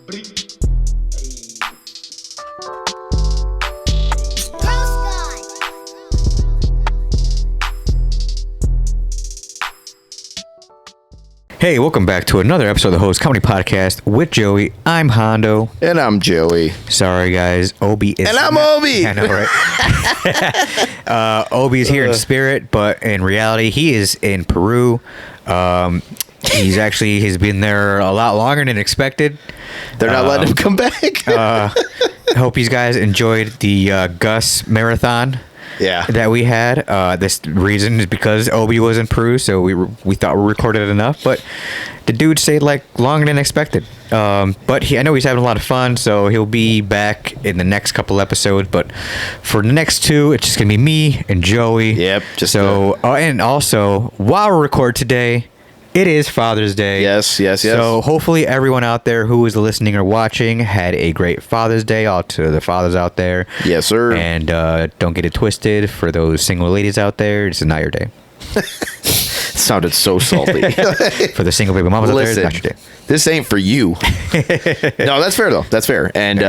Hey, welcome back to another episode of the Host Comedy Podcast with Joey. I'm Hondoe. And I'm Joey. Sorry, guys. Obi is... And I'm Obi! I know, right? Obi's here in spirit, but in reality, he is in Peru. He's been there a lot longer than expected. They're not letting him come back? I hope you guys enjoyed the Gus Marathon. Yeah. That we had. This reason is because Obi was in Peru, so we thought we recorded enough, but the dude stayed like longer than expected. But I know he's having a lot of fun, so he'll be back in the next couple episodes. But for the next two, it's just gonna be me and Joey. Yep. And also while we record today, it is Father's Day. Yes. So hopefully everyone out there who is listening or watching had a great Father's Day. All to the fathers out there. Yes, sir. And don't get it twisted. For those single ladies out there, this is not your day. Sounded so salty. For the single baby mamas out there, it's not your day. This ain't for you. No, that's fair, though. That's fair. And,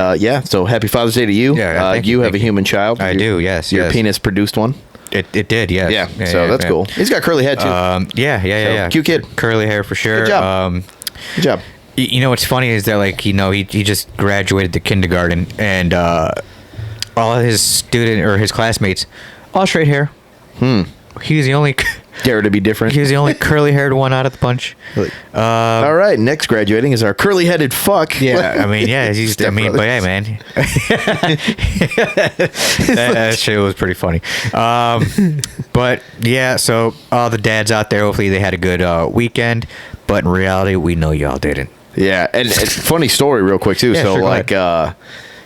so happy Father's Day to you. Yeah, you have a human child. I do, yes. Your penis produced one. It did, yes. Yeah, so that's cool. He's got curly hair, too. Yeah. Cute kid. Curly hair for sure. Good job. Good job. You know what's funny is that, like, he just graduated the kindergarten, and all of his his classmates, all straight hair. He's the only... Dare to be different. He was the only curly-haired one out of the bunch. All right, next graduating is our curly-headed fuck. Yeah, but hey, man. that shit was pretty funny. But, yeah, so all the dads out there, hopefully they had a good weekend. But in reality, we know y'all didn't. Yeah, and it's a funny story real quick, too. Yeah, so,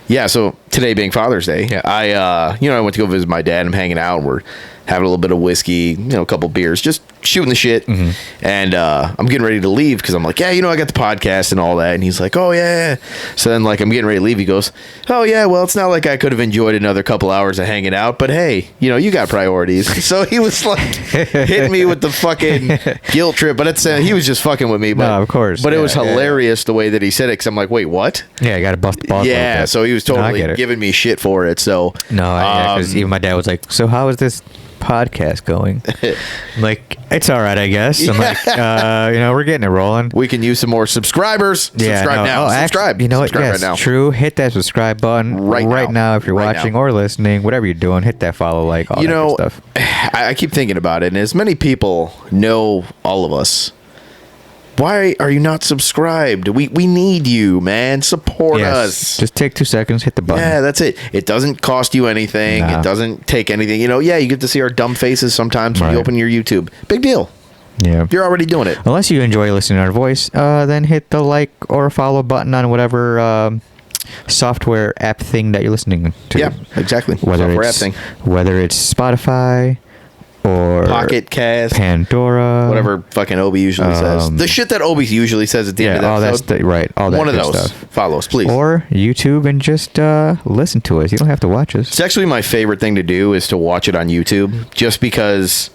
sure, so today being Father's Day, I went to go visit my dad. I'm hanging out, and we're having a little bit of whiskey, a couple beers, just shooting the shit. Mm-hmm. And I'm getting ready to leave because I'm like, I got the podcast and all that. And he's like, oh, yeah. So then, I'm getting ready to leave. He goes, oh, yeah, well, it's not like I could have enjoyed another couple hours of hanging out. But, hey, you got priorities. So he was like hitting me with the fucking guilt trip. But he was just fucking with me. But, no, of course. But it was hilarious the way that he said it because I'm like, wait, what? Yeah, I got to bust the balls. Yeah, so he was totally giving me shit for it. So no, because even my dad was like, so how is this podcast going? Like, it's all right, I guess. I'm like, we're getting it rolling. We can use some more subscribers. Subscribe now. Subscribe. You know what? Subscribe Yes, right now. True. Hit that subscribe button right now if you're watching or listening, whatever you're doing. Hit that follow, all that good stuff. I keep thinking about it, and as many people know all of us, why are you not subscribed? We need you, man. Support us. Just take 2 seconds, hit the button. Yeah, that's it. It doesn't cost you anything. Nah. It doesn't take anything. You get to see our dumb faces sometimes when you open your YouTube. Big deal. Yeah. You're already doing it. Unless you enjoy listening to our voice, then hit the like or follow button on whatever software app thing that you're listening to. Yeah, exactly. Whether it's Spotify or Pocket Cast, Pandora, whatever fucking Obi usually says. The shit that Obi usually says at the end of the episode. All that one of those stuff. Follow us, please. Or YouTube and just listen to us. You don't have to watch us. It's actually my favorite thing to do is to watch it on YouTube, just because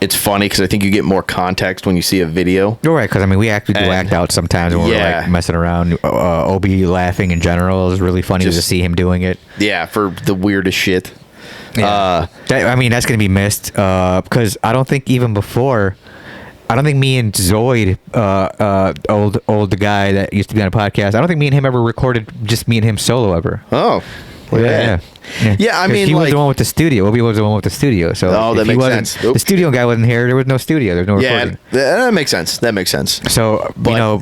it's funny. Because I think you get more context when you see a video. You're right. Because we actually do act out sometimes when we're like messing around. Obi laughing in general is really funny to see him doing it. Yeah, for the weirdest shit. Yeah. That's gonna be missed because I don't think even before, I don't think me and Zoid, old guy that used to be on a podcast, I don't think me and him ever recorded just me and him solo ever. Oh, yeah. I mean, he was the one with the studio. Obi was the one with the studio. So that makes sense. The studio guy wasn't here. There was no studio. There's no recording. Yeah, that makes sense. So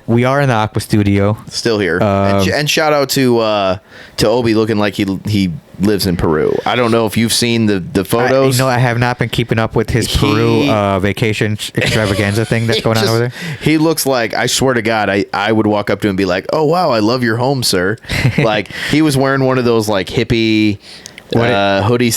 we are in the Aqua Studio, still here. And shout out to Obi, looking like he lives in Peru. I don't know if you've seen the photos. I have not been keeping up with his Peru vacation extravaganza thing that's going on over there. He looks like, I swear to God, I would walk up to him and be like, oh, wow, I love your home, sir. Like, he was wearing one of those, like, hippie hoodie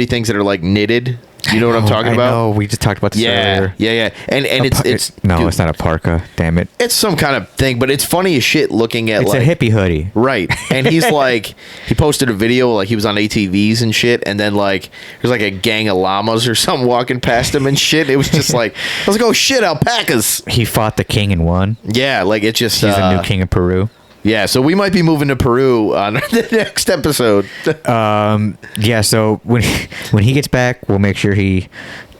things that are, like, knitted. You know what I'm talking about? No, we just talked about this earlier. Yeah. And it's it's not a parka. Damn it. It's some kind of thing, but it's funny as shit looking at it's a hippie hoodie. Right. And he's like, he posted a video like he was on ATVs and shit, and then like there's like a gang of llamas or something walking past him and shit. It was just like, I was like, oh shit, alpacas. He fought the king and won. Yeah, like it's just he's the new king of Peru. Yeah, so we might be moving to Peru on the next episode. Yeah, so when he gets back, we'll make sure he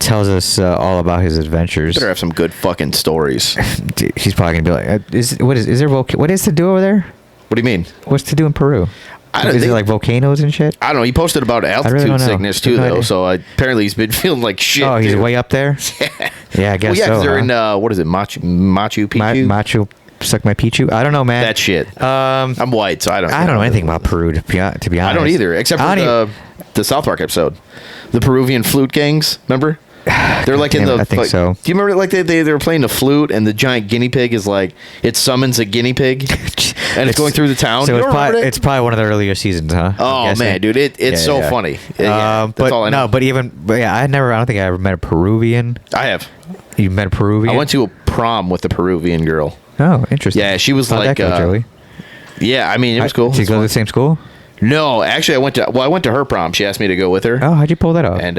tells us all about his adventures. Better have some good fucking stories. Dude, he's probably gonna be like, is there what is to do over there? What do you mean? What's to do in Peru? Is it like volcanoes and shit? I don't know. He posted about altitude sickness too, though. So apparently he's been feeling like shit. Oh, he's way up there. Yeah, I guess. Well, yeah, because so, they're in what is it, Machu Picchu? Machu. Suck my Pichu. I don't know, man. That shit. I'm white, so I don't know anything about Peru. To be honest, I don't either, except for the South Park episode, the Peruvian flute gangs. Remember? They're like in the. I think so. Do you remember like they were playing the flute and the giant guinea pig is like it summons a guinea pig and it's going through the town. So it's probably one of the earlier seasons, huh? Oh man, dude, it's so funny. Yeah, that's all I know. But I don't think I ever met a Peruvian. I have. You met a Peruvian? I went to a prom with a Peruvian girl. Oh, interesting. Yeah, she was How'd like that go, Joey? Yeah, I mean it was cool. Did you go to the same school? No, actually, I went to her prom. She asked me to go with her. Oh, how'd you pull that off? And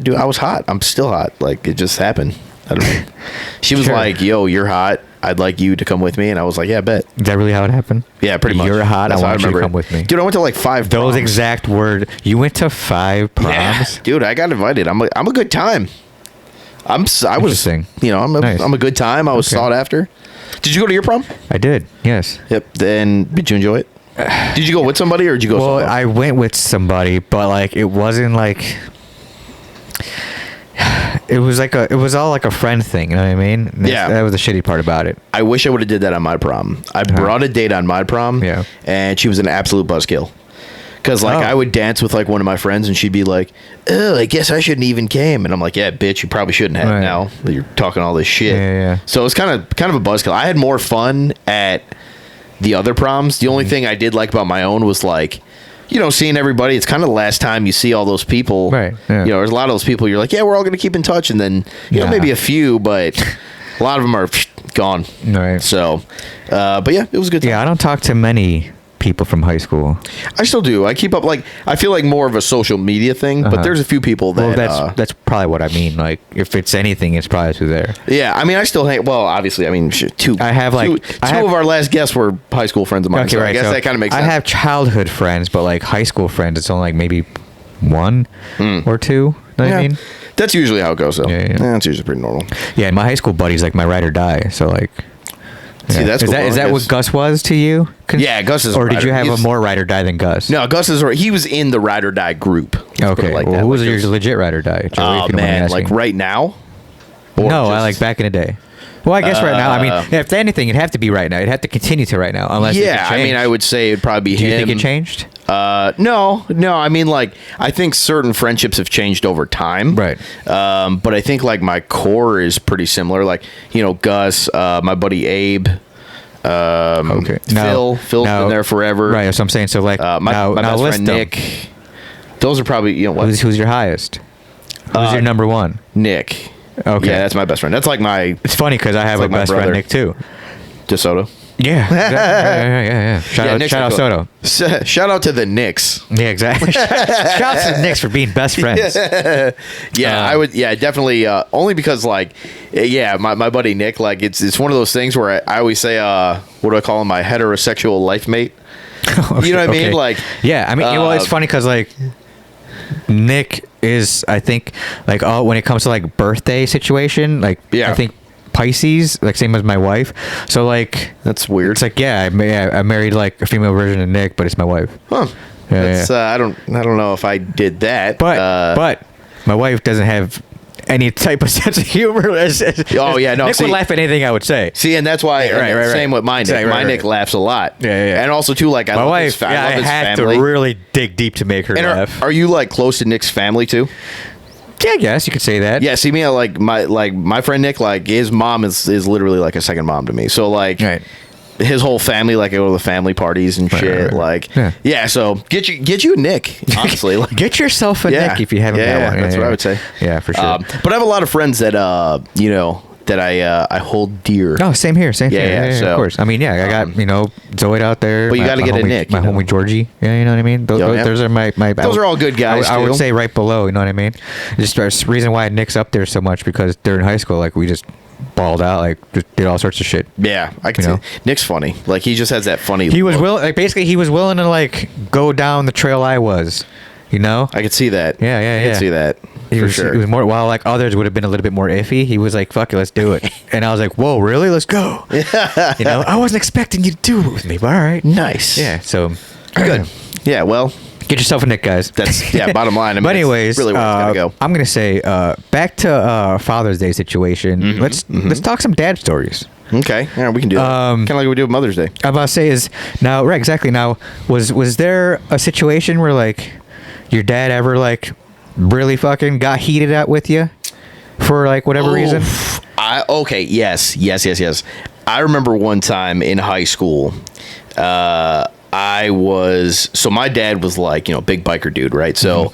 dude, I was hot. I'm still hot. Like it just happened. I don't know. She was like, "Yo, you're hot. I'd like you to come with me." And I was like, "Yeah, bet." Is that really how it happened? Yeah, pretty much. You're hot. That's I want you to come with me, dude. I went to like 5. Those proms. exact word. You went to 5 proms, yeah, dude. I got invited. I'm a good time. I was, I'm a good time. I was sought after. Did you go to your prom? I did. Yes. Yep. Then did you enjoy it? Did you go with somebody or did you go? Well, solo? I went with somebody, but like it wasn't like. It was all like a friend thing, you know what I mean? Yeah. That was the shitty part about it. I wish I would have did that on my prom. I brought a date on my prom, yeah, and she was an absolute buzzkill. Because like I would dance with like one of my friends, and she'd be like, "Oh, I guess I shouldn't even came," and I'm like, "Yeah, bitch, you probably shouldn't have now that you're talking all this shit." Yeah. So it's kind of a buzzkill. I had more fun at the other proms. The only thing I did like about my own was like, seeing everybody. It's kind of the last time you see all those people. Right. Yeah. There's a lot of those people. You're like, yeah, we're all going to keep in touch, and then maybe a few, but a lot of them are gone. Right. So, but yeah, it was a good time. Yeah, I don't talk to many people from high school. I still do. I keep up, like, I feel like more of a social media thing, but there's a few people that. Well, that's probably what I mean. Like, if it's anything, it's probably through there. Yeah, I mean, I still hang. Well, obviously, I mean, two. I have like two of our last guests were high school friends of mine. Okay, so right. I guess that kind of makes sense. I have childhood friends, but like high school friends, it's only like maybe 1 or 2. You know what I mean? That's usually how it goes, though. Yeah. That's usually pretty normal. Yeah, and my high school buddy's like my ride or die. So like. See, Yeah. that's is cool. that is that what Gus was to you? Yeah, Gus is. Or did you have a more ride or die than Gus? No, Gus is. He was in the ride or die group. Okay. Like well, that. who was your legit ride or die? Joey, if Oh you don't mind man, asking? like right now? No, Or I like back in the day. Well, I guess right now. I mean, if anything, it'd have to be right now. It'd have to continue to right now, unless it Yeah, could I mean, change. I would say it'd probably be Do him. you think it changed? No. I mean, like, I think certain friendships have changed over time. Right. But I think like my core is pretty similar. Like, Gus, my buddy Abe. Okay. Phil's been there forever. Right. That's what I'm saying. So like, my best friend them. Nick. Those are probably what? Who's your highest? Who's your number one? Nick. Okay. Yeah, that's my best friend. That's like my It's funny because I have like a my best brother. friend Nick too. DeSoto. Yeah. Yeah. Shout out Soto. Shout out to the Knicks. Yeah, exactly. Shout out to the Knicks for being best friends. Yeah, I would. Yeah, definitely. Only because, like, my buddy Nick. Like, it's one of those things where I always say, what do I call him? My heterosexual life mate. Okay, You know what I mean? Like, yeah. I mean, well, it's funny because like Nick is, I think, like, when it comes to like birthday situation, like, I think Pisces, like same as my wife. So like, that's weird. It's like, I married like a female version of Nick, but it's my wife. Huh. Yeah, That's I don't know if I did that. But my wife doesn't have any type of sense of humor. Oh yeah, no. Nick would laugh at anything I would say. See, and that's why. Right. Same with my Nick. My Nick laughs a lot. Yeah. And also too, like, I my love wife. his, I love his had family. to really dig deep to make her laugh. Are you like close to Nick's family too? Yeah, I guess you could say that. Yeah, see me like my friend Nick, like his mom is literally like a second mom to me. So like his whole family, like I go to the family parties and shit. Like so get you a Nick, honestly. Like, get yourself a Nick if you haven't got one. That's what I would say. Yeah, for sure. But I have a lot of friends that that I hold dear. Oh, same here. Yeah, so, of course. I mean, I got Zoe out there. But you got to get a Nick. My homie Georgie. Yeah, you know what I mean. Those are my. Those are all good guys. I would say right below. You know what I mean. Just the reason why Nick's up there so much because during high school, like we just balled out, like just did all sorts of shit. Yeah, I can You see. know? Nick's funny. Like he just has that funny. He was look. basically he was willing to like go down the trail I was, you know. I could see that. Yeah, yeah, I yeah. could see that. He for was, sure. It was more, while like others would have been a little bit more iffy. He was like, "Fuck it, let's do it." And I was like, "Whoa, really? Let's go." You know, I wasn't expecting you to do it with me, but all right. Nice. Yeah. So Good. Yeah. Well, get yourself a Nick, guys. that's bottom line. I mean, But it's anyways, really where it's gotta go. I'm gonna say back to Father's Day situation. Mm-hmm, Let's talk some dad stories. Okay. Yeah, we can do that. Kind of like we do with Mother's Day. I'm about to say is now right exactly now was there a situation where like your dad ever like really fucking got heated out with you for like whatever reason? Yes. I remember one time in high school, I was, so my dad was like, big biker dude, right? So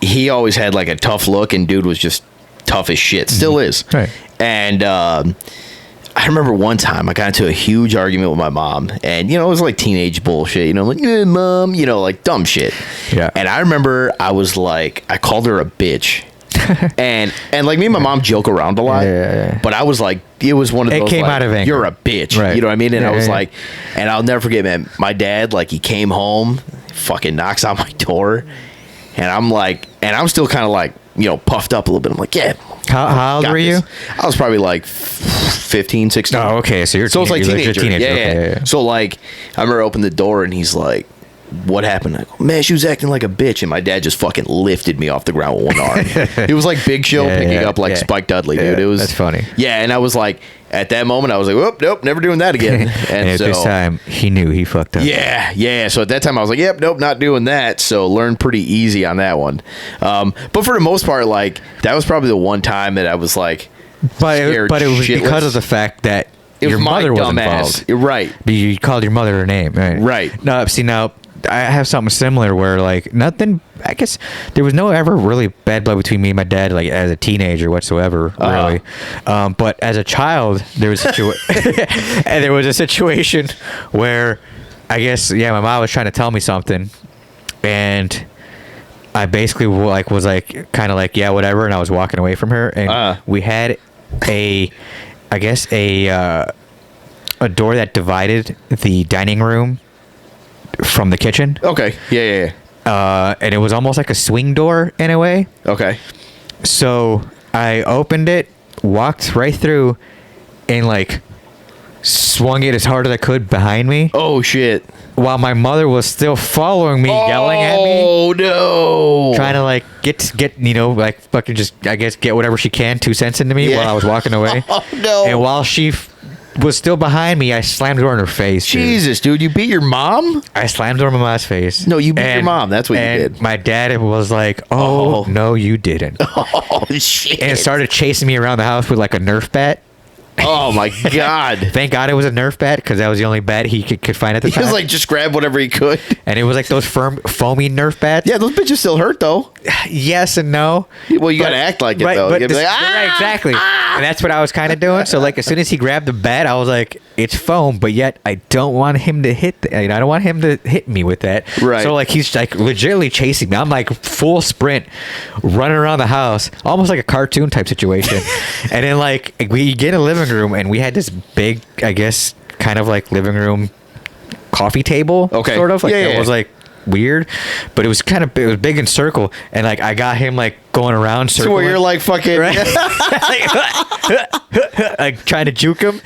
he always had like a tough look, and dude was just tough as shit, still is. Right. And I remember one time I got into a huge argument with my mom, and it was like teenage bullshit, like, mom, like dumb shit. Yeah. And I remember I was like, I called her a bitch. and like me and my mom joke around a lot, Yeah. but I was like, it was one of It those came like, out of anger. you're a bitch, Right. you know what I mean? And I was Yeah. like, and I'll never forget, man, my dad, like, he came home, fucking knocks on my door, and I'm like, and I'm still kind of like, puffed up a little bit. I'm like, yeah. How old got were this. you? I was probably like 15, 16. Oh, okay. So you're So it's like you're legit teenager. Yeah, Okay, yeah. So like, I remember I opened the door and he's like, what happened? I go, man, she was acting like a bitch. And my dad just fucking lifted me off the ground with one arm. It was like Big Show Yeah, picking yeah, up like yeah. Spike Dudley, dude. Yeah, It was that's funny. Yeah, and I was like, at that moment, I was like, whoop, nope, never doing that again. And at so, this time, he knew he fucked up. yeah. So at that time, I was like, yep, nope, not doing that. So learned pretty easy on that one. But for the most part, like, that was probably the one time that I was like, But it scared was shitless. because of the fact that It your was my mother was dumb involved. ass. You're right. But you called your mother her name, right? Right. No, see now, I have something similar where like nothing. I guess there was no ever really bad blood between me and my dad, like as a teenager whatsoever, really. But as a child, there was and there was a situation where I guess my mom was trying to tell me something, and I basically was kind of like yeah whatever, and I was walking away from her, and we had a door that divided the dining room from the kitchen. Okay. Yeah. And it was almost like a swing door in a way. Okay. So I opened it, walked right through, and like swung it as hard as I could behind me, Oh, shit. while my mother was still following me, yelling at me, Oh, no. trying to like get like fucking just I guess get whatever she can 2 cents into me Yeah. while I was walking away. Oh, no. And while she was still behind me, I slammed the door in her face. Dude. Jesus, dude, you beat your mom? I slammed the door in my mom's face. No, you beat your mom. That's what you and did. My dad was like, "Oh, no, you didn't," Oh, shit. and started chasing me around the house with like a Nerf bat. Oh, my God. Thank God it was a Nerf bat because that was the only bat he could find at the He time. was like, just grab whatever he could. and it was like those foamy Nerf bats. Yeah, those bitches still hurt, though. Yes and no. Well, you got to act like it, Right, though. but You gotta be this- like, right, exactly. And that's what I was kind of doing. So like as soon as he grabbed the bat, I was like, it's foam, but yet I don't want him to I don't want him to hit me with that. Right. So like he's like legitimately chasing me. I'm like full sprint, running around the house, almost like a cartoon type situation. And then like we get in a living room and we had this big, I guess, kind of like living room coffee table. Okay. Sort of. Like Yeah, it yeah. was like weird, but it was big in circle, and like I got him like going around so circling. where you're like, fucking. Right? like trying to juke him.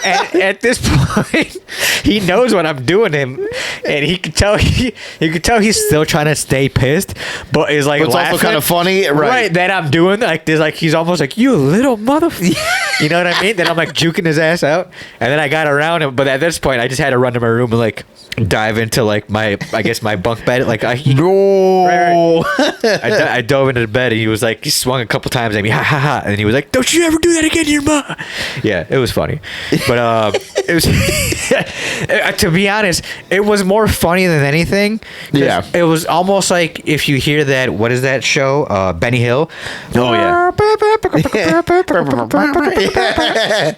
And at this point, he knows what I'm doing him, and he could tell he's still trying to stay pissed, but is like But it's also laughing. kind of funny, right? That I'm doing like this, like he's almost like you little motherfucker. You know what I mean? Then I'm like juking his ass out, and then I got around him. But at this point, I just had to run to my room and like dive into like my bunk bed. Like No. I dove into the bed and he was like, he swung a couple times at me, ha ha ha, and he was like, "Don't you ever do that again to your mom." Yeah, it was funny, but it was to be honest, it was more funny than anything. 'Cause Yeah. it was almost like if you hear that, what is that show? Benny Hill. Oh, yeah.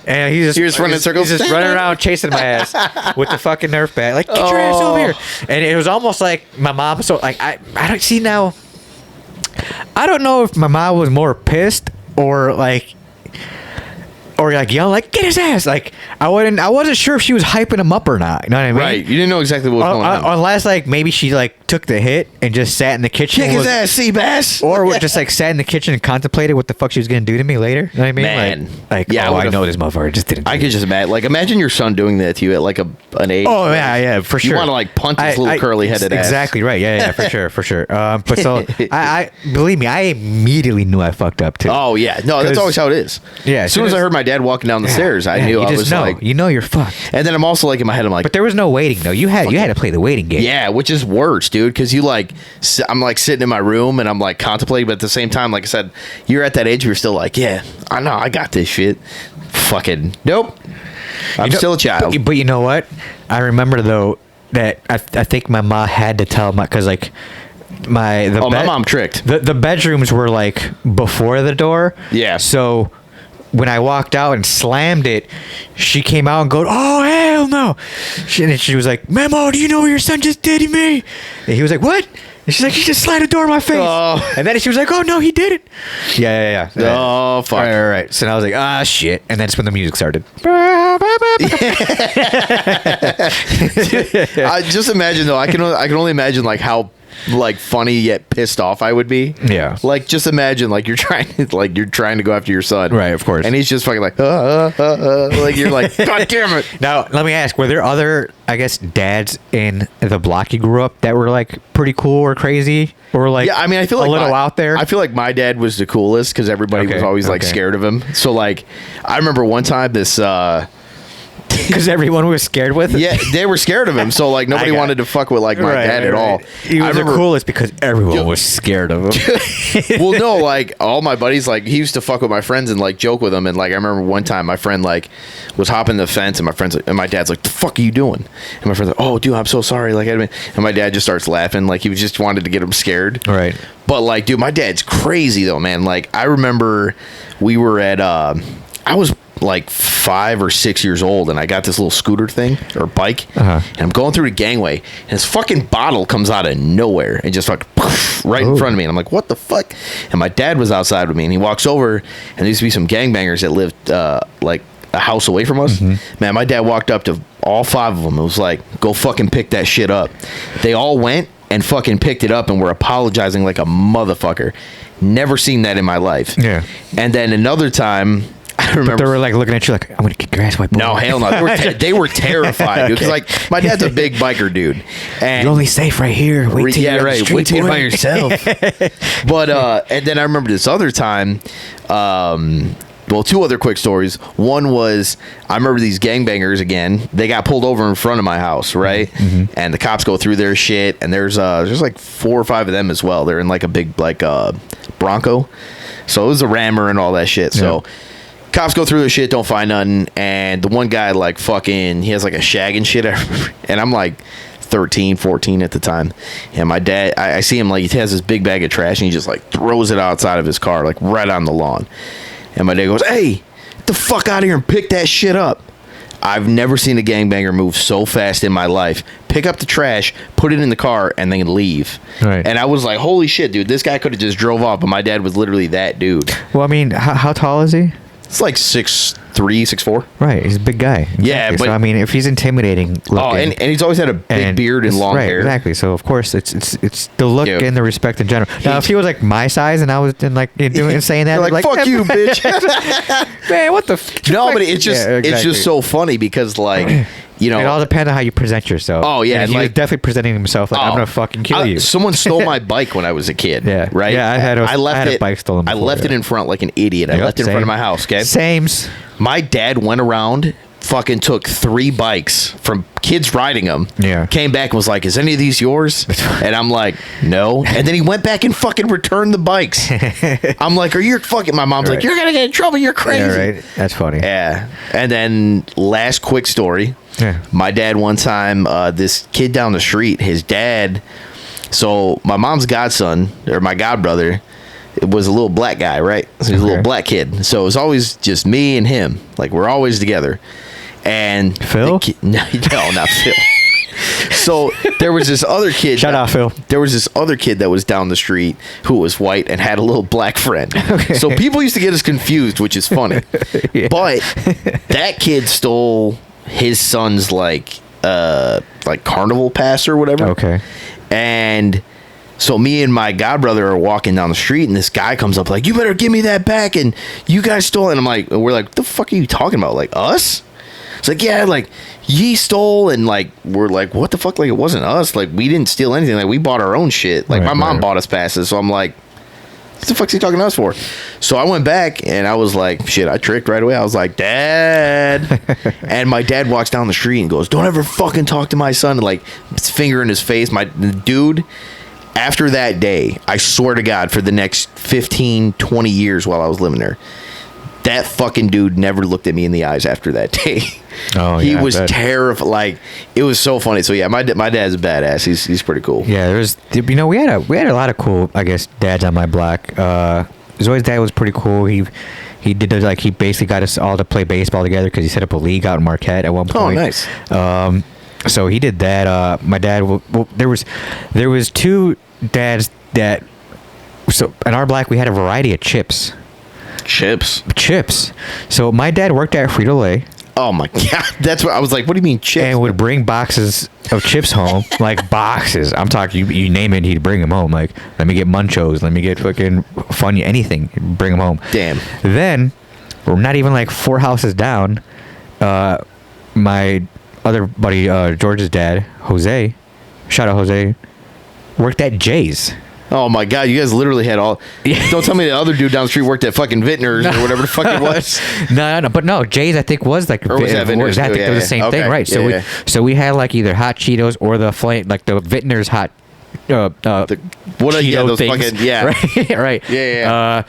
And he's just You're just running in circles? He's just running around chasing my ass with the fucking Nerf bat. Like, get your ass over here. And it was almost like my mom. So like I don't see now. I don't know if my mom was more pissed or like or like yell like get his ass. Like I wasn't sure if she was hyping him up or not. You know what I mean? Right. You didn't know exactly what was going on. Unless like maybe she like took the hit and just sat in the kitchen. Kick his ass, Seabass. Or just like sat in the kitchen and contemplated what the fuck she was gonna do to me later. You know what I mean? Man. Like yeah, I know this motherfucker just didn't. I could just imagine. Like imagine your son doing that to you at like an age. Oh yeah, for sure. You want to like punch his little curly headed ass. Exactly right. Yeah, for sure. But so I believe me, I immediately knew I fucked up too. Oh yeah, no, that's always how it is. Yeah. As soon as I heard my dad walking down the stairs, I knew I was like, you're fucked. And then I'm also like in my head, I'm like, but there was no waiting though. You had to play the waiting game. Yeah, which is worse, dude, because you like, I'm like sitting in my room and I'm like contemplating, but at the same time, like I said, you're at that age where you're still like, yeah, I know, I got this shit. Fucking nope. I'm still a child. But you know what? I remember though that I think my mom had to tell because like my mom tricked. The bedrooms were like before the door. Yeah. So when I walked out and slammed it, she came out and go, "Oh hell no!" She was like, "Memo, do you know what your son just did to me?" And he was like, "What?" And she's like, "He just slammed a door in my face." Oh. And then she was like, "Oh no, he did it." Yeah. Oh fuck. Right. So I was like, "Ah shit!" And that's when the music started. I just imagine though. I can only imagine like how like funny yet pissed off I would be. Yeah. Like just imagine like you're trying to go after your son. Right, of course. And he's just fucking like like you're like, God damn it. Now let me ask: were there other, I guess, dads in the block you grew up that were like pretty cool or crazy or like? Yeah, I mean, I feel like a little out there. I feel like my dad was the coolest because everybody was always like scared of him. So like, I remember one time this. Because everyone was scared with it. Yeah, they were scared of him. So like nobody wanted to fuck with like my dad at all. He was the coolest because everyone was scared of him. Well, no, like all my buddies, like he used to fuck with my friends and like joke with them. And like I remember one time my friend like was hopping the fence and my dad's like, "The fuck are you doing?" And my friend's like, "Oh, dude, I'm so sorry." Like, and my dad just starts laughing like he just wanted to get him scared. Right. But like, dude, my dad's crazy though, man. Like I remember we were at I was like 5 or 6 years old and I got this little scooter thing or bike and I'm going through the gangway and this fucking bottle comes out of nowhere and just like right in front of me and I'm like, what the fuck? And my dad was outside with me and he walks over and there used to be some gangbangers that lived like a house away from us. Man, my dad walked up to all 5 of them. It was like, go fucking pick that shit up. They all went and fucking picked it up and were apologizing like a motherfucker. Never seen that in my life. Yeah. And then another time I remember but they were like looking at you like, "I'm gonna kick your ass, white boy." No, hell no. They were terrified, dude. Because like my dad's a big biker dude, and you're only safe right here. Wait till you're right. Wait till you're by yourself. But and then I remember this other time. Well, 2 other quick stories. One was I remember these gangbangers again. They got pulled over in front of my house, right? And the cops go through their shit, and there's like 4 or 5 of them as well. They're in like a big like Bronco, so it was a Rammer and all that shit. So. Yeah. Cops go through the shit, don't find nothing, and the one guy like fucking he has like a shag and shit. And I'm like 13, 14 at the time, and my dad I see him like he has this big bag of trash and he just like throws it outside of his car like right on the lawn. And my dad goes, "Hey, get the fuck out of here and pick that shit up." I've never seen a gangbanger move so fast in my life. Pick up the trash, put it in the car, and then leave. Right. And I was like, holy shit, dude, this guy could have just drove off, but my dad was literally that dude. Well, I mean, how tall is he? It's like 6'3", 6'4". Right, he's a big guy. Exactly. Yeah, but so I mean, if he's intimidating looking, and he's always had a big beard and long hair. Exactly. So of course, it's the look and the respect in general. Now, if he was like my size and I was doing saying that, you're like fuck you, bitch. Man, what the? No, but it's just it's just so funny because like. You know, it all depends on how you present yourself. Oh yeah, and he was definitely presenting himself like I'm gonna fucking kill you. Someone stole my bike when I was a kid. Yeah, right. Yeah, I had a bike stolen. Before, I left it in front like an idiot. I left it in front of my house. Okay, Sames. My dad went around, fucking took 3 bikes from kids riding them. Yeah, came back and was like, "Is any of these yours?" And I'm like, "No." And then he went back and fucking returned the bikes. I'm like, "Are you fucking?" My mom's like, "You're gonna get in trouble. You're crazy." Yeah, right. That's funny. Yeah. And then last quick story. Yeah. My dad one time, this kid down the street, his dad. So my mom's godson or my godbrother, it was a little black guy, right? So he was a little black kid. So it was always just me and him. Like we're always together. And Phil? No, not Phil. So there was this other kid. Shout out, Phil. There was this other kid that was down the street who was white and had a little black friend. Okay. So people used to get us confused, which is funny. Yeah. But that kid stole his son's like carnival pass or whatever. Okay. And so me and my godbrother are walking down the street, and this guy comes up like, "You better give me that back!" And you guys stole it. And we're like, "What the fuck are you talking about? Like us?" It's like, "Yeah, like ye stole," and like we're like, "What the fuck? Like it wasn't us. Like we didn't steal anything. Like we bought our own shit. Like my mom bought us passes." So I'm like, "What the fuck's he talking to us for?" So I went back and I was like, shit, I tricked right away. I was like, "Dad." And my dad walks down the street and goes, "Don't ever fucking talk to my son." And like his finger in his face. My dude. After that day, I swear to God, for the next 15, 20 years while I was living there, that fucking dude never looked at me in the eyes after that day. Oh, he yeah, was terrified. Like, it was so funny. So yeah, my dad's a badass. He's pretty cool. Yeah, there's, we had a lot of cool, I guess, dads on my block. Zoe's dad was pretty cool. He did like, he basically got us all to play baseball together because he set up a league out in Marquette at one point. Oh, nice. So he did that. My dad, there was two dads that, so in our block we had a variety of chips. So my dad worked at Frito-Lay. Oh my God, that's what I was like. What do you mean chips? And would bring boxes of chips home, like boxes. I'm talking, you name it, he'd bring them home. Like, let me get Munchos, let me get fucking Funya, anything, bring them home. Damn. Then, we're not even like 4 houses down, my other buddy, George's dad, Jose, shout out Jose, worked at Jay's. Oh my God, you guys literally had all. Yeah. Don't tell me the other dude down the street worked at fucking Vintners or whatever the fuck it was. No, but no, Jay's I think was like, Or was that Vintners? I think it was the same thing, right? Yeah, So we had like either hot Cheetos or the flame, like the Vintners hot. Cheeto those things, fucking, yeah. right. Yeah.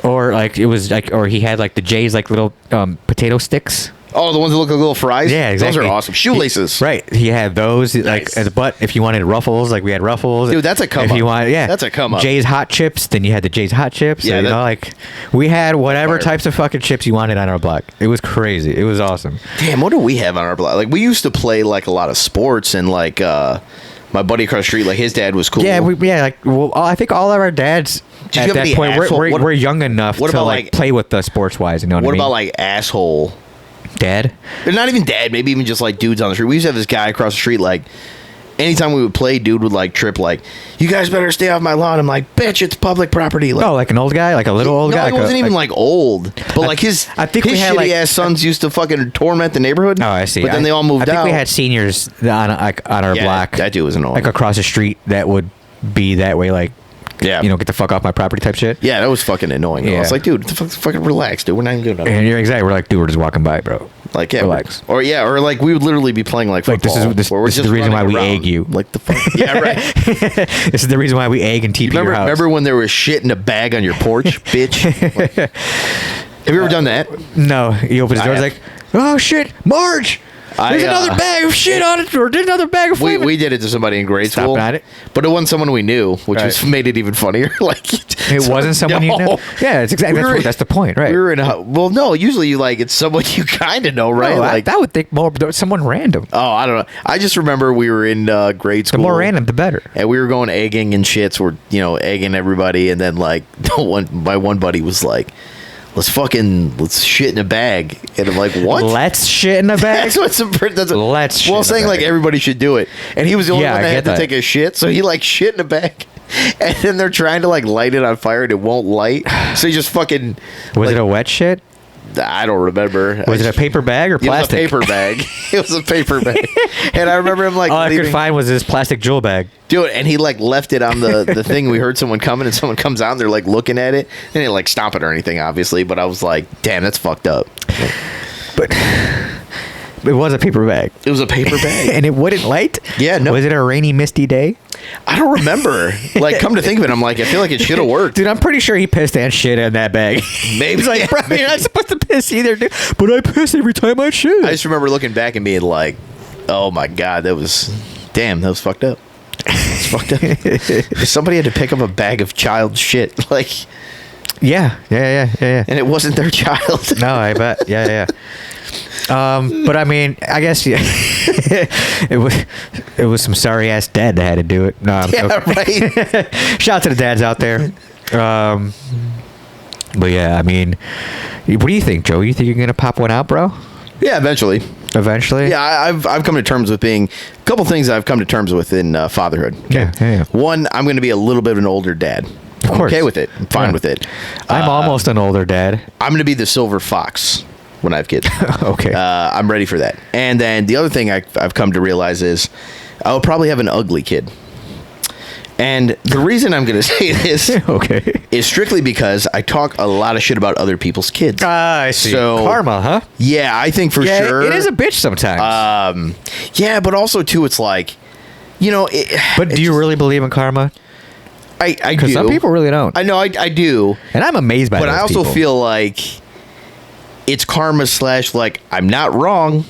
Or like it was like, or he had like the Jay's like little potato sticks. Oh, the ones that look like little fries? Yeah, exactly. Those are awesome. Shoelaces. Right. He had those. Nice. Like, but if you wanted Ruffles, like we had Ruffles. Dude, that's a come If up. you want, yeah. That's a come up. Jay's hot chips, then you had the Jay's hot chips. Yeah, Yeah, you know, like we had whatever Fire. types of fucking chips you wanted on our block. It was crazy. It was awesome. Damn, what do we have on our block? Like, we used to play, like, a lot of sports, and, like, my buddy across the street, like, his dad was cool. Yeah, like well, I think all of our dads Did you at have that any point asshole- we're young enough what to about, like like- play with us sports wise. You know what I What mean? about, like, asshole? Dad? They're not even dad, maybe even just, like, dudes on the street. We used to have this guy across the street, like, anytime we would play, dude would, like, trip, like, "You guys better stay off my lawn." I'm like, "Bitch, it's public property." Like, Oh, like an old guy, like a little old no, guy. he like wasn't even, like, old. But, like, his I think we his had, shitty like- ass sons used to fucking torment the neighborhood. Oh, I see. But then they all moved I think out. we had seniors on our Yeah, block. that dude was annoying. Like across the street that would be that way, like, Yeah. you know, get the fuck off my property type shit. Yeah, that was fucking annoying. I Yeah. was like, dude, fucking relax, dude. We're not even good enough. And you're exactly. We're like, dude, we're just walking by, bro. Like, yeah, relax. Or like we would literally be playing like Like, football. this where we're is just the reason why running we around. egg you. Like the fuck. Yeah, right. This is the reason why we egg and TP your house. Remember when there was shit in a bag on your porch, bitch? Like, have you ever done that? No, he opens his door. He's like, "Oh shit, Marge! There's another bag of shit on it, or there's another bag of flavor." We did it to somebody in grade Stop school. at it. But it wasn't someone we knew, which Right. made it even funnier. Like It wasn't someone you know. Yeah, it's exactly. That's the point, right? We were in a well, no. Usually, you like it's someone you kind of know, right? No, like I would think more someone random. oh, I don't know. I just remember we were in grade The school. more random, the better. And we were going egging and shits. We're, egging everybody. And then, like, my one buddy was like, let's shit in a bag. And I'm like, what? Let's shit in a bag. That's Let's shit in a saying, bag. like, everybody should do it. And he was the only Yeah, one I that get had to that. take a shit. So he, like, shit in a bag. And then they're trying to, like, light it on fire and it won't light. So he just fucking. Was like, it a wet shit? I don't remember. Was it a paper bag or plastic? It was a paper bag. It was a paper bag. And I remember him, like, All I could leaving. find was this plastic jewel bag. Dude, and he like left it on the thing. We heard someone coming, and someone comes out, and they're like looking at it. They didn't like stop it or anything, obviously. But I was like, damn, that's fucked up. But it was a paper bag. It was a paper bag. And it wouldn't light? Yeah, no. Was it a rainy, misty day? I don't remember. Like, come to think of it, I'm like, I feel like it should have worked. Dude, I'm pretty sure he pissed and shit in that bag. Maybe. He's like, bro, you're not supposed to piss either, dude. But I piss every time I shit. I just remember looking back and being like, oh my God, that was fucked up. It's fucked up. Somebody had to pick up a bag of child shit. Like, Yeah. and it wasn't their child. No, I bet. Yeah. But I mean, I guess yeah, it was some sorry ass dad that had to do it. No, Yeah, right. shout out to the dads out there. But yeah, I mean, what do you think, Joe? You think you're gonna pop one out, bro? Yeah, eventually. Eventually? Yeah, I've come to terms with being a couple things I've come to terms with in fatherhood. Okay? Yeah. One, I'm going to be a little bit of an older dad. Of course. I'm okay with it. I'm fine Yeah. with it. I'm almost an older dad. I'm going to be the silver fox when I have kids. Okay. I'm ready for that. And then the other thing I've come to realize is I'll probably have an ugly kid. And the reason I'm going to say this Okay. is strictly because I talk a lot of shit about other people's kids. I see. So- Karma, huh? Yeah, I think for Yeah, sure. it is a bitch sometimes. Yeah, but also, too, it's like, you know. but do you really believe in karma? I do. Because some people really don't. I know, I do. And I'm amazed by But those I also people. feel like it's karma / like, I'm not wrong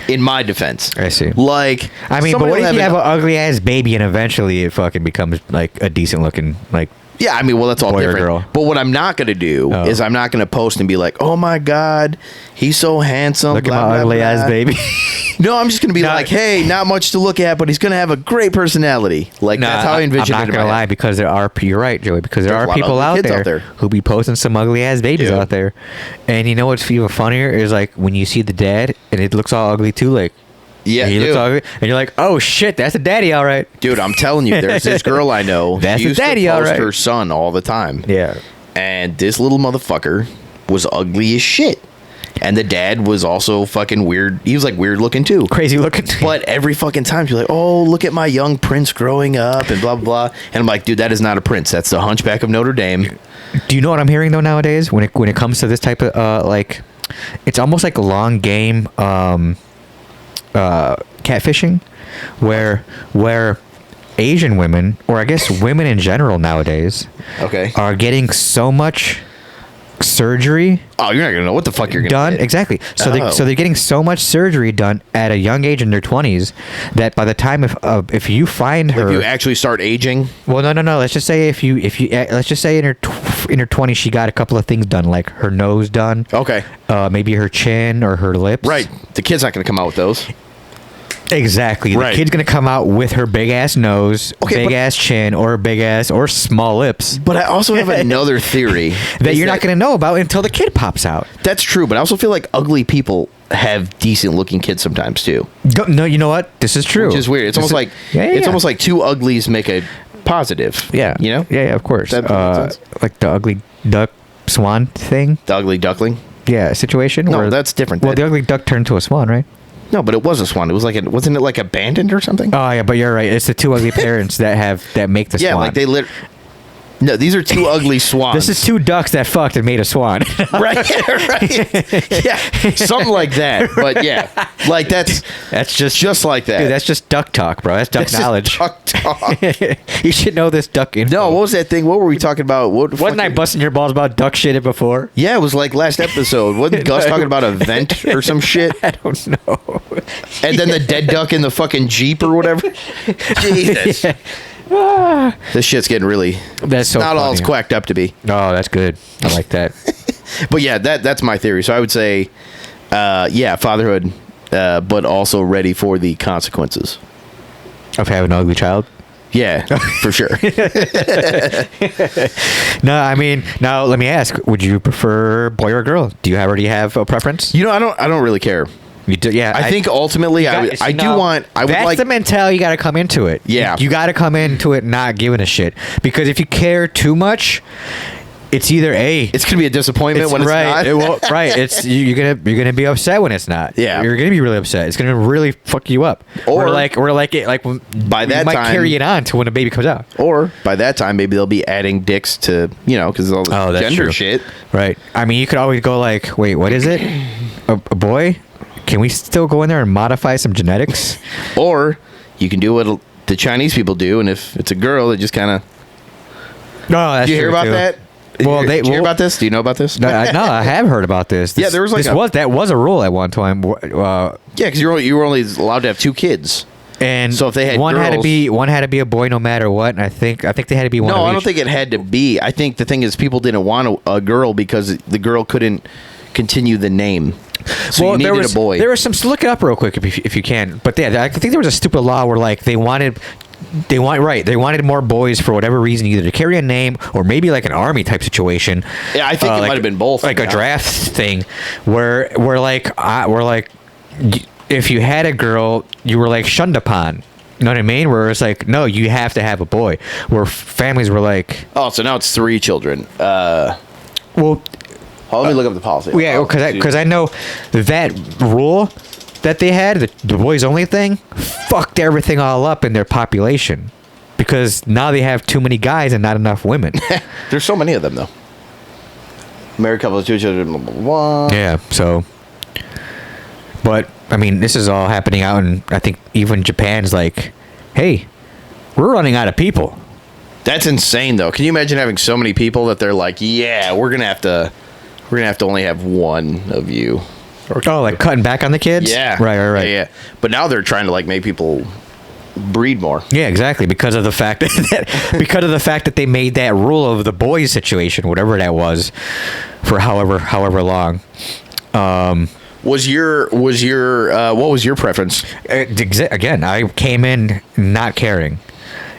in my defense. I see. Like, I mean, but somebody what will if you an- have an ugly ass baby and eventually it fucking becomes like a decent looking like Yeah, I mean, well, that's all boy or different. girl? But what I'm not going to do Oh. is I'm not going to post and be like, oh my God, he's so handsome. look at blah, my blah, ugly blah. ass baby? No, I'm just going to be No. like, hey, not much to look at, but he's going to have a great personality. Like, that's how I envision I'm it. not in gonna my lie, head. because there are. You're right, Joey. Because there There's a are lot of people ugly out kids there, who be posting some ugly ass babies Dude. out there, and you know what's even funnier is like when you see the dad and it looks all ugly too, like Yeah, he looks dude. all ugly, and you're like, oh shit, that's a daddy, all right. Dude, I'm telling you, there's this girl I know. That's she a used daddy, to post alright. her son all the time. Yeah. And this little motherfucker was ugly as shit. And the dad was also fucking weird. He was like weird looking too. Crazy looking. But every fucking time she's like, oh, look at my young prince growing up and blah, blah, blah. And I'm like, dude, that is not a prince. That's the Hunchback of Notre Dame. Do you know what I'm hearing though nowadays when it comes to this type of like, it's almost like a long game catfishing, where Asian women, or I guess women in general nowadays, Okay. are getting so much surgery Oh, you're not going to know what the fuck you're going to done. get. Exactly. So Oh. they're getting so much surgery done at a young age in their 20s that by the time if you find her, If you actually start aging. well, no. Let's just say if you let's just say in her 20s she got a couple of things done, like her nose done, Okay. maybe her chin or her lips. Right. The kid's not going to come out with those. Exactly. Right. The kid's gonna come out with her big ass nose, Okay, big but- ass chin, or big ass or small lips But I also have another theory. that is you're not gonna know about until the kid pops out. That's true, but I also feel like ugly people have decent looking kids sometimes too. No, you know what? This is true. Which is weird. It's This almost is- like Yeah. it's almost like two uglies make a positive. yeah, You know? yeah, of course. That makes sense. Like the ugly duck swan thing. The ugly duckling. Yeah, situation. No, where, that's different. Well, That- the ugly duck turned to a swan, right? No, but it was a swan. It was like wasn't it like abandoned or something? Oh yeah, but you're right. It's the two ugly parents that make the yeah, swan. like they lit. No, these are two ugly swans. This is two ducks that fucked and made a swan. right, right. Yeah, something like that. But yeah, like that's just like that. Dude, that's just duck talk, bro. That's duck That's just knowledge. duck talk. You should know this duck info. No, what was that thing? What were we talking about? What Wasn't I fucking- busting your balls about duck shit before? Yeah, it was like last episode. Wasn't Gus talking about a vent or some shit? I don't know. And then the dead duck in the fucking Jeep or whatever. Jesus. This shit's getting really. That's so not all funny. it's quacked up to be. Oh, that's good. I like that. But yeah, that's my theory. So I would say, yeah, fatherhood, but also ready for the consequences. Of having an ugly child? Yeah, for sure. No, I mean, now let me ask: would you prefer boy or girl? Do you already have a preference? You know, I don't really care. You do, yeah. I think ultimately, I would That's like. the mentality you got to come into it. Yeah. you got to come into it not giving a shit, because if you care too much, it's either It's gonna be a disappointment when it's right. not. It will, right. It's you're gonna be upset when it's not. Yeah. you're gonna be really upset. It's gonna really fuck you up. Or when, by that you might time- carry it on to when a baby comes out. Or by that time, maybe they'll be adding dicks to because all the that's gender true. shit. Right. I mean, you could always go like, wait, what is it? A boy? Can we still go in there and modify some genetics? Or you can do what the Chinese people do, and if it's a girl, they just kind of. No, that's Did you hear true, about too. that? Well, Did you hear about this? Do you know about this? No, I have heard about this. Yeah, there was like that was a rule at one time. Yeah, because you were only allowed to have two kids. And So if they had one had to girls- be a boy no matter what. And I think they had to be one. No, of I don't each. think it had to be. I think the thing is people didn't want a girl because the girl couldn't continue the name. So you needed a boy. There was some. Look it up real quick if you can. But yeah, I think there was a stupid law where like they wanted more boys for whatever reason, either to carry a name or maybe like an army type situation. Yeah, I think it might have been both. Like a draft thing, where if you had a girl, you were like shunned upon. You know what I mean? Where it's like, no, you have to have a boy. Where families were like, oh, so now it's 3 children. Well, let me look up the policy. yeah, because I know that rule that they had, the boys only thing, fucked everything all up in their population. Because now they have too many guys and not enough women. There's so many of them, though. Married couple of 2 children, blah, blah, blah. Yeah, so. But, I mean, this is all happening out in, I think, even Japan's like, hey, we're running out of people. That's insane, though. Can you imagine having so many people that they're like, yeah, we're gonna have to only have one of you. Oh, like cutting back on the kids? Yeah. Right. Yeah. But now they're trying to like make people breed more. Yeah, exactly. Because of the fact that they made that rule of the boys situation, whatever that was, for however long. What was your preference? Again, I came in not caring.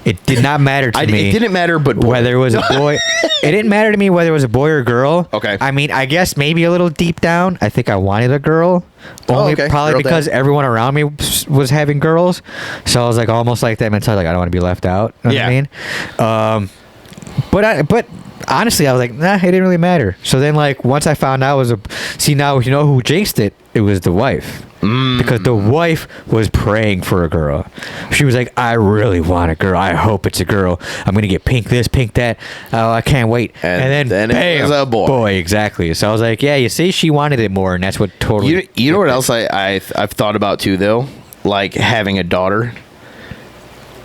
It did not matter to me. It didn't matter, but whether it was a boy. It didn't matter to me whether it was a boy or a girl. Okay. I mean, I guess maybe a little deep down, I think I wanted a girl. Only probably girl because dad. everyone around me was having girls. So I was like almost like that mentality, like I don't want to be left out. You know what I mean? But honestly, I was like, nah, it didn't really matter. So then, like, once I found out now you know who jinxed it? It was the wife. Because the wife was praying for a girl. She was like, I really want a girl. I hope it's a girl. I'm going to get pink this, pink that. Oh, I can't wait. And then bam, it was a boy. Boy, exactly. So I was like, yeah, you see, she wanted it more, and that's what totally... You know what else I've thought about, too, though? Like, having a daughter.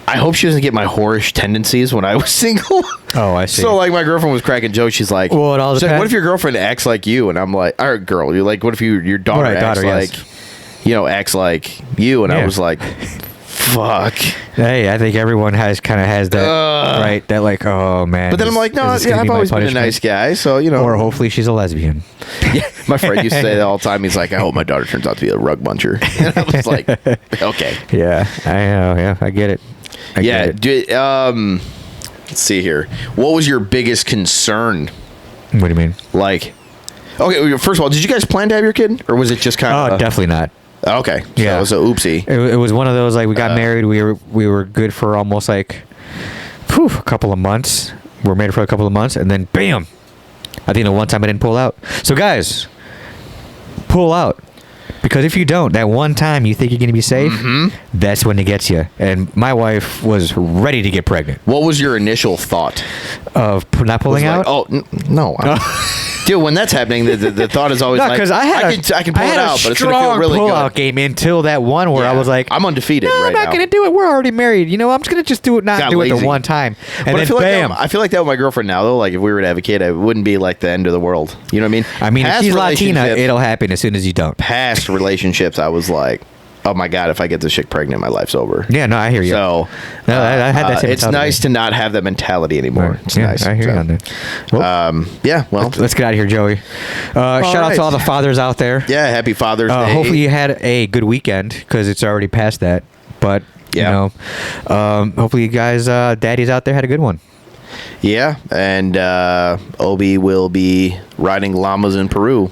I hope she doesn't get my whorish tendencies when I was single. Oh, I see. So, like, my girlfriend was cracking jokes. She's like, well, it all she's like, depends. what if your girlfriend acts like you? And I'm like, all right, girl. You're like, what if your daughter acts like... Yes. Acts like you, and I was like, fuck. Hey, I think everyone has that, right? That like, oh man. But then I'm like, no, I've always been a nice guy, so Or hopefully she's a lesbian. Yeah, my friend used to say that all the time. He's like, I hope my daughter turns out to be a rug muncher. And I was like, okay. Yeah, I know. Yeah, I get it. I get it. Let's see here. What was your biggest concern? What do you mean? Like, okay, first of all, did you guys plan to have your kid, or was it just kind of? Oh, definitely not. Okay. So yeah. It was a oopsie. It was one of those, like, we got married. We were good for almost like, a couple of months. We were married for a couple of months, and then bam! I think the one time I didn't pull out. So guys, pull out. Because if you don't, that one time you think you're going to be safe, that's when it gets you. And my wife was ready to get pregnant. What was your initial thought? Of not pulling out? No. Dude, when that's happening, the thought is always because I can pull it out, but it's going to feel really pull-out good. game until that one where I was like, I'm undefeated right now. I'm not going to do it. We're already married. You know, I'm just going to just do it, not do it the one time. And then bam. I feel like that with my girlfriend now, though. Like, if we were to have a kid, it wouldn't be like the end of the world. You know what I mean? I mean, if she's Latina, it'll happen as soon as you don't. Past relationships, I was like, oh my God, if I get this chick pregnant, my life's over. Yeah, no, I hear you. So, no, I had that same it's nice to not have that mentality anymore. Right. It's yeah, nice. I hear you on that. Well, well. Let's get out of here, Joey. Shout out to all the fathers out there. Yeah, happy Father's Day. Hopefully you had a good weekend, because it's already past that. But, you know, hopefully you guys, daddies out there, had a good one. Yeah, and Obi will be riding llamas in Peru.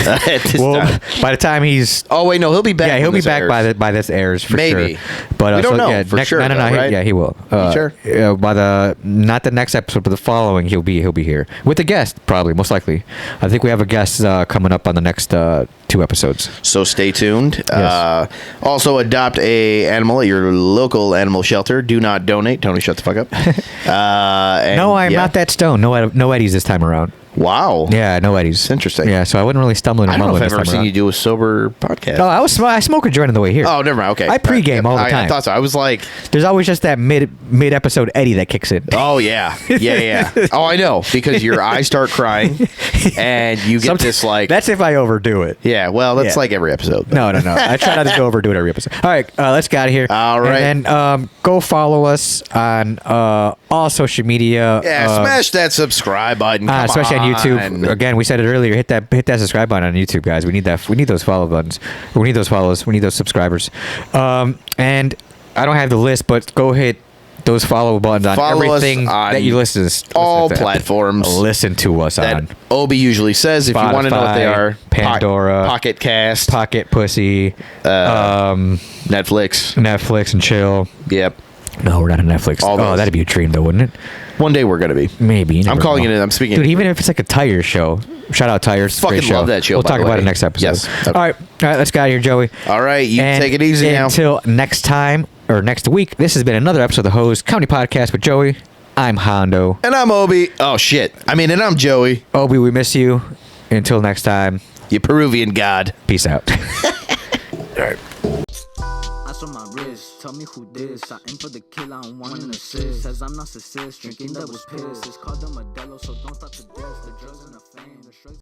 By the time he's... Oh, wait, no, he'll be back. Yeah, he'll be back by this airs for Maybe. sure. But we don't know for sure. No, right? yeah, he will. Sure. By not the next episode, but the following, he'll be here with a guest, probably, most likely. I think we have a guest coming up on the next 2 episodes. So stay tuned. Yes. Also, adopt a animal at your local animal shelter. Do not donate. Tony, shut the fuck up. No, I'm not that stoned. No Eddies this time around. Wow. Yeah, no Eddies. It's interesting. Yeah, so I wasn't really stumbling. I don't know if I've ever seen seen you do a sober podcast. Oh, I smoke a joint on the way here. Oh, never mind. Okay. I pregame all the time. I thought so. I was like, there's always just that mid episode Eddie that kicks in. Oh yeah. Oh, I know, because your eyes start crying, and you get this like. That's if I overdo it. Yeah. Well, that's like every episode. No. I try not to go overdo it every episode. All right, let's get out of here. All right. And go follow us on all social media. Yeah, smash that subscribe button. Come Especially on YouTube. on. Again, we said it earlier. Hit that subscribe button on YouTube, guys. We need that. We need those follow buttons. We need those follows. We need those subscribers. And I don't have the list, but go hit those follow buttons on Follow us everything on that you listen to. all platforms. Listen to us That on Obi usually says. If you want to know what they Spotify, are, Pandora, Pocket Cast, Pocket Pussy, Netflix, and Chill. Yep. No, we're not on Netflix. All Oh, those. that'd be a dream, though, wouldn't it? One day we're gonna be. Maybe. You I'm never calling know. it. I'm speaking. Dude, even if it's like a Tires show. Shout out Tires. Fucking Great show. love that show, We'll by talk the about way. it next episode. Yes. All right. Let's get out of here, Joey. All right, you And take it easy now. Until next time, or next week, this has been another episode of the Hose Comedy Podcast with Joey. I'm Hondo. And I'm Obi. Oh shit. And I'm Joey. Obi, we miss you. Until next time, You Peruvian god. peace out. All right. Ice on my wrist, tell me who this. I aim for the kill, I don't want an assist. Says I'm narcissist, drinking that was piss. It's called the Modelo, so don't stop to diss. The drugs and the fame, the